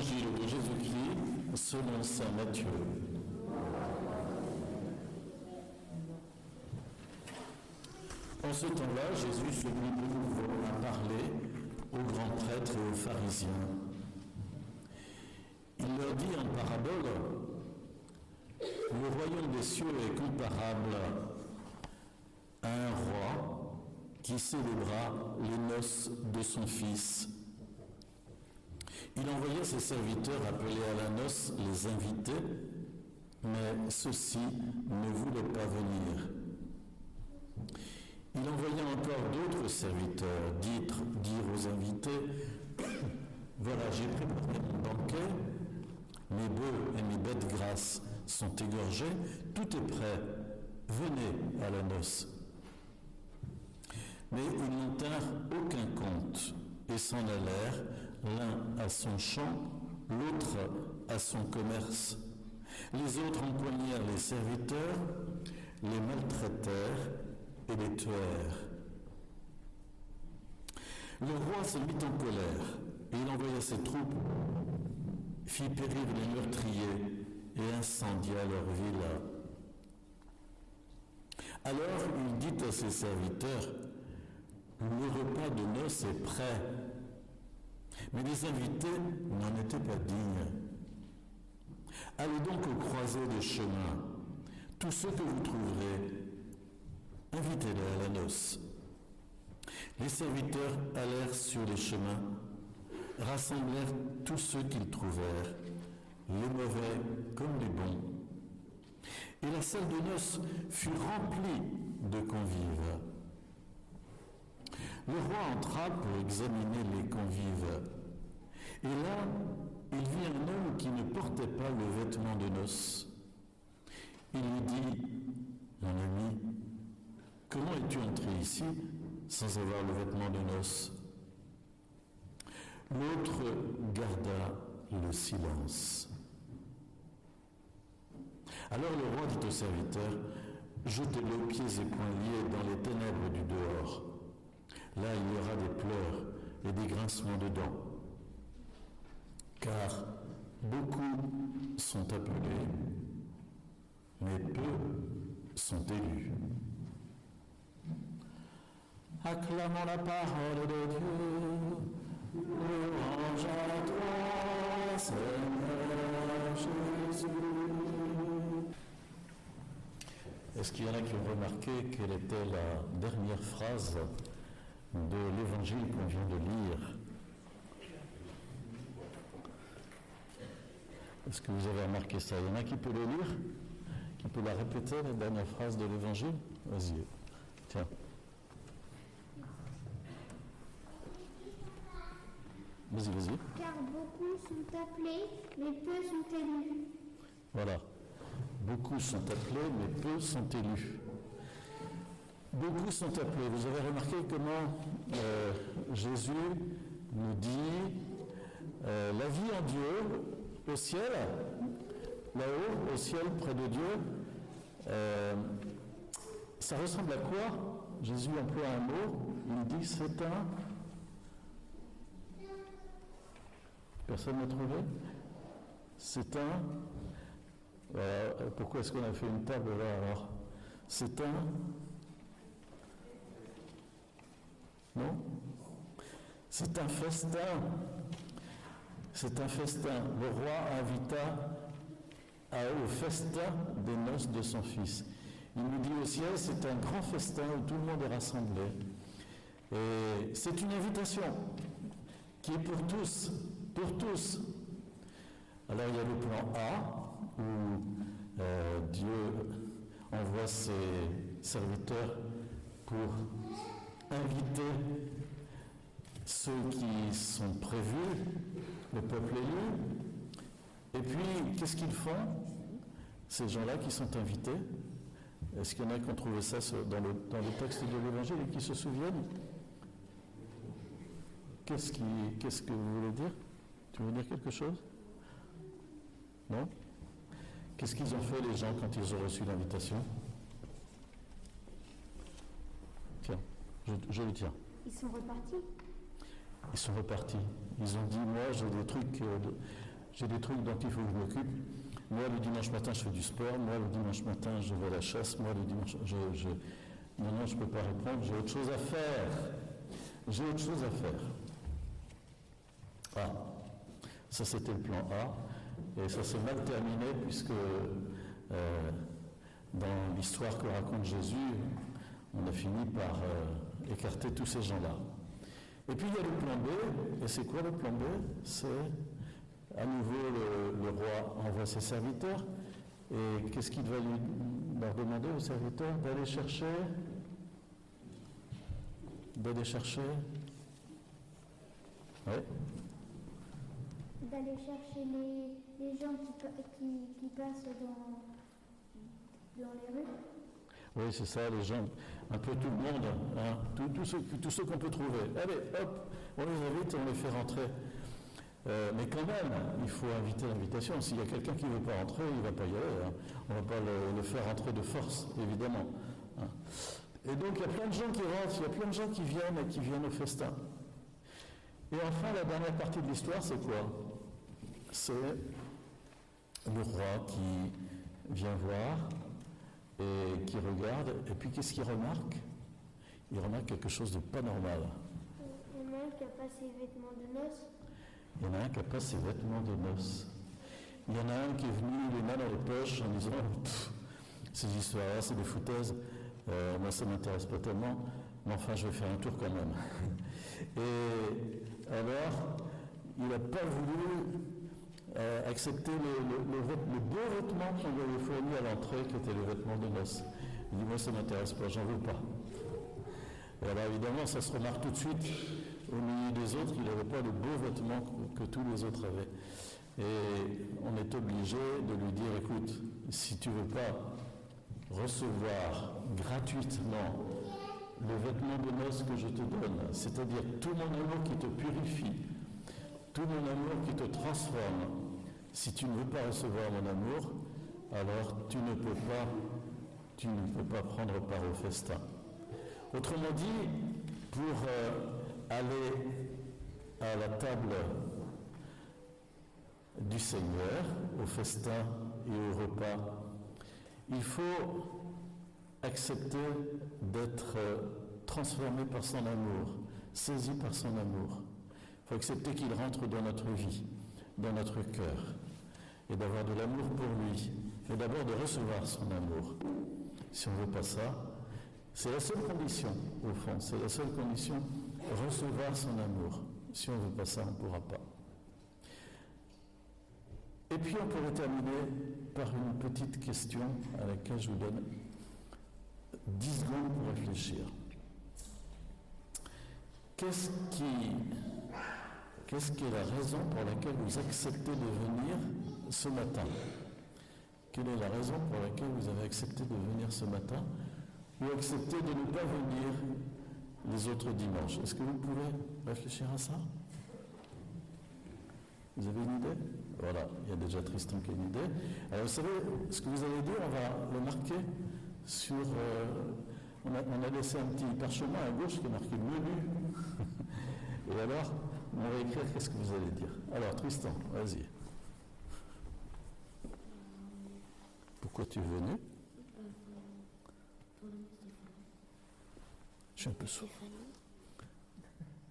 Évangile de Jésus-Christ selon saint Matthieu. En ce temps-là, Jésus se mit de nouveau à parler aux grands prêtres et aux pharisiens. Il leur dit en parabole, « Le royaume des cieux est comparable à un roi qui célébra les noces de son fils. Il envoya ses serviteurs appeler à la noce les invités, mais ceux-ci ne voulaient pas venir. Il envoya encore d'autres serviteurs dire aux invités, « Voilà, j'ai préparé mon banquet, mes bœufs et mes bêtes grasses sont égorgés, tout est prêt, venez à la noce. » Mais ils n'en tinrent aucun compte et s'en allèrent, l'un à son champ, l'autre à son commerce. Les autres empoignèrent les serviteurs, les maltraitèrent et les tuèrent. Le roi se mit en colère et il envoya ses troupes, fit périr les meurtriers et incendia leur ville. Alors il dit à ses serviteurs, « Le repas de noces est prêt. » Mais les invités n'en étaient pas dignes. « Allez donc aux croisées des chemins, tous ceux que vous trouverez, invitez-les à la noce. » Les serviteurs allèrent sur les chemins, rassemblèrent tous ceux qu'ils trouvèrent, les mauvais comme les bons. Et la salle de noces fut remplie de convives. Le roi entra pour examiner les convives. Et là, il vit un homme qui ne portait pas le vêtement de noces. Il lui dit, « Mon ami, comment es-tu entré ici sans avoir le vêtement de noces ?» L'autre garda le silence. Alors le roi dit aux serviteurs, « Jetez-le aux pieds et poings liés dans les ténèbres du dehors. Là, il y aura des pleurs et des grincements de dents. Car beaucoup sont appelés, mais peu sont élus. » Acclamons la parole de Dieu. Louange à toi, Seigneur Jésus. Est-ce qu'il y en a qui ont remarqué quelle était la dernière phrase de l'évangile qu'on vient de lire? Est-ce que vous avez remarqué ça? Il y en a qui peut le lire? Qui peut la répéter, la dernière phrase de l'évangile? Vas-y, tiens. Vas-y. Car beaucoup sont appelés, mais peu sont élus. Voilà. Beaucoup sont appelés, mais peu sont élus. Beaucoup sont appelés. Vous avez remarqué comment Jésus nous dit la vie en Dieu, au ciel, là-haut, au ciel, près de Dieu, ça ressemble à quoi? Jésus emploie un mot, il dit c'est un... Personne n'a trouvé? C'est un... pourquoi est-ce qu'on a fait une table là alors? C'est un... Non? C'est un festin. C'est un festin. Le roi invita au festin des noces de son fils. Il nous dit au ciel, c'est un grand festin où tout le monde est rassemblé. Et c'est une invitation qui est pour tous. Pour tous. Alors il y a le plan A, où Dieu envoie ses serviteurs pour inviter ceux qui sont prévus, le peuple élu. Et puis, qu'est-ce qu'ils font, ces gens-là qui sont invités? Est-ce qu'il y en a qui ont trouvé ça dans le texte de l'Évangile et qui se souviennent? Qu'est-ce que vous voulez dire? Tu veux dire quelque chose? Non? Qu'est-ce qu'ils ont fait, les gens, quand ils ont reçu l'invitation? Tiens, je le tiens. Ils sont repartis. Ils sont repartis. Ils ont dit, moi, j'ai des trucs j'ai des trucs dont il faut que je m'occupe. Moi, le dimanche matin, je fais du sport. Moi, le dimanche matin, je vais à la chasse. Moi, le dimanche, non, je ne peux pas répondre. J'ai autre chose à faire. J'ai autre chose à faire. Ah, ça c'était le plan A. Et ça s'est mal terminé puisque dans l'histoire que raconte Jésus, on a fini par écarter tous ces gens-là. Et puis il y a le plan B. Et c'est quoi le plan B? C'est à nouveau le roi envoie ses serviteurs. Et qu'est-ce qu'il va leur demander aux serviteurs? D'aller chercher oui. D'aller chercher les gens qui passent dans les rues. Oui, c'est ça, les gens, un peu tout le monde, hein, tous ceux qu'on peut trouver. Allez, hop, on les invite, on les fait rentrer. Mais quand même, il faut inviter l'invitation. S'il y a quelqu'un qui ne veut pas rentrer, il ne va pas y aller. Hein. On ne va pas le faire rentrer de force, évidemment. Hein. Et donc, il y a plein de gens qui rentrent, il y a plein de gens qui viennent au festin. Et enfin, la dernière partie de l'histoire, c'est quoi? C'est le roi qui vient voir et qui regarde, et puis qu'est-ce qu'il remarque? Il remarque quelque chose de pas normal. Il y en a un qui n'a pas ses vêtements de noces. Il y en a un qui n'a pas ses vêtements de noces. Il y en a un qui est venu les mains dans les poches en disant ces histoires-là, c'est des foutaises, moi ça ne m'intéresse pas tellement, mais enfin je vais faire un tour quand même. Et alors, il n'a pas voulu accepter le beau vêtement qu'on lui avait fourni à l'entrée, qui était le vêtement de noces. Il dit, moi ça ne m'intéresse pas, j'en veux pas. Et alors évidemment, ça se remarque tout de suite, au milieu des autres, il n'avait pas le beau vêtement que tous les autres avaient. Et on est obligé de lui dire, écoute, si tu ne veux pas recevoir gratuitement le vêtement de noces que je te donne, c'est-à-dire tout mon amour qui te purifie, tout mon amour qui te transforme, si tu ne veux pas recevoir mon amour, alors tu ne peux pas prendre part au festin. Autrement dit, pour aller à la table du Seigneur, au festin et au repas, il faut accepter d'être transformé par son amour, saisi par son amour. Il faut accepter qu'il rentre dans notre vie, dans notre cœur, et d'avoir de l'amour pour lui, et d'abord de recevoir son amour. Si on ne veut pas ça, c'est la seule condition, au fond, c'est la seule condition, recevoir son amour. Si on ne veut pas ça, on ne pourra pas. Et puis on pourrait terminer par une petite question à laquelle je vous donne 10 secondes pour réfléchir. Qu'est-ce qui est la raison pour laquelle vous acceptez de venir ce matin? Quelle est la raison pour laquelle vous avez accepté de venir ce matin ou accepté de ne pas venir les autres dimanches? Est-ce que vous pouvez réfléchir à ça? Vous avez une idée? Voilà, il y a déjà Tristan qui a une idée. Alors vous savez, ce que vous allez dire, on va le marquer sur... on a laissé un petit parchemin à gauche qui est marqué menu. Et alors, on va écrire qu'est-ce que vous allez dire. Alors Tristan, vas-y. Pourquoi tu es venu? Je suis un peu sourd.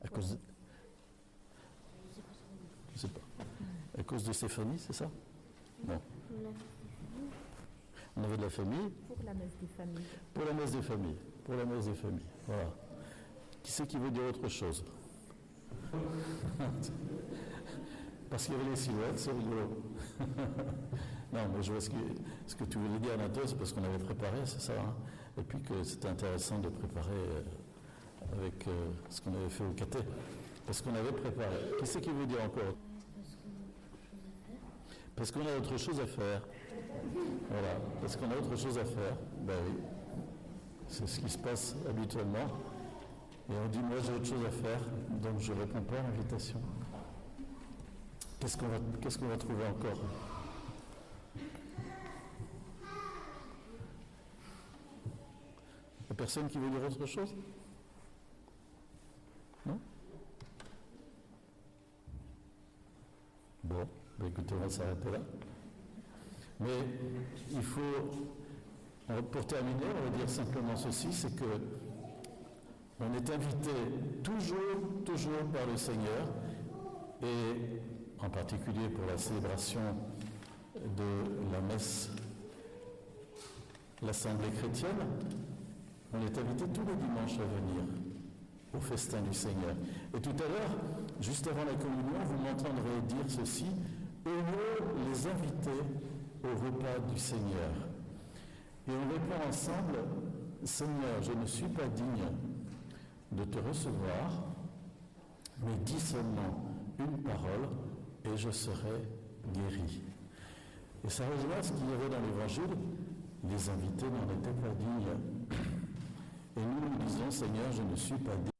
À cause de... Je sais pas. À cause de Stéphanie, c'est ça? Non. On avait de la famille. Pour la messe des familles. Pour la messe des familles. Pour la messe des familles. Voilà. Qui c'est qui veut dire autre chose? Parce qu'il y avait les silhouettes, c'est rigolo. Non, mais je vois ce que tu voulais dire, Anatole, c'est parce qu'on avait préparé, c'est ça, hein? Et puis que c'était intéressant de préparer avec ce qu'on avait fait au caté. Parce qu'on avait préparé. Qui c'est qui veut dire encore? Parce qu'on a autre chose à faire. Voilà, parce qu'on a autre chose à faire. Ben oui, c'est ce qui se passe habituellement. Et on dit, moi j'ai autre chose à faire, donc je ne réponds pas à l'invitation. Qu'est-ce qu'on va trouver encore? Il n'y a personne qui veut dire autre chose? Non? Bon, ben écoutez, on va s'arrêter là. Mais il faut, pour terminer, on va dire simplement ceci, c'est que on est invité toujours par le Seigneur, et en particulier pour la célébration de la messe, l'Assemblée chrétienne, on est invité tous les dimanches à venir au festin du Seigneur. Et tout à l'heure, juste avant la communion, vous m'entendrez dire ceci: heureux les invités au repas du Seigneur. Et on répond ensemble: Seigneur, je ne suis pas digne de te recevoir, mais dis seulement une parole et je serai guéri. Et ça rejoint ce qu'il y avait dans l'Évangile: les invités n'en étaient pas dignes. Et nous disons: Seigneur, je ne suis pas digne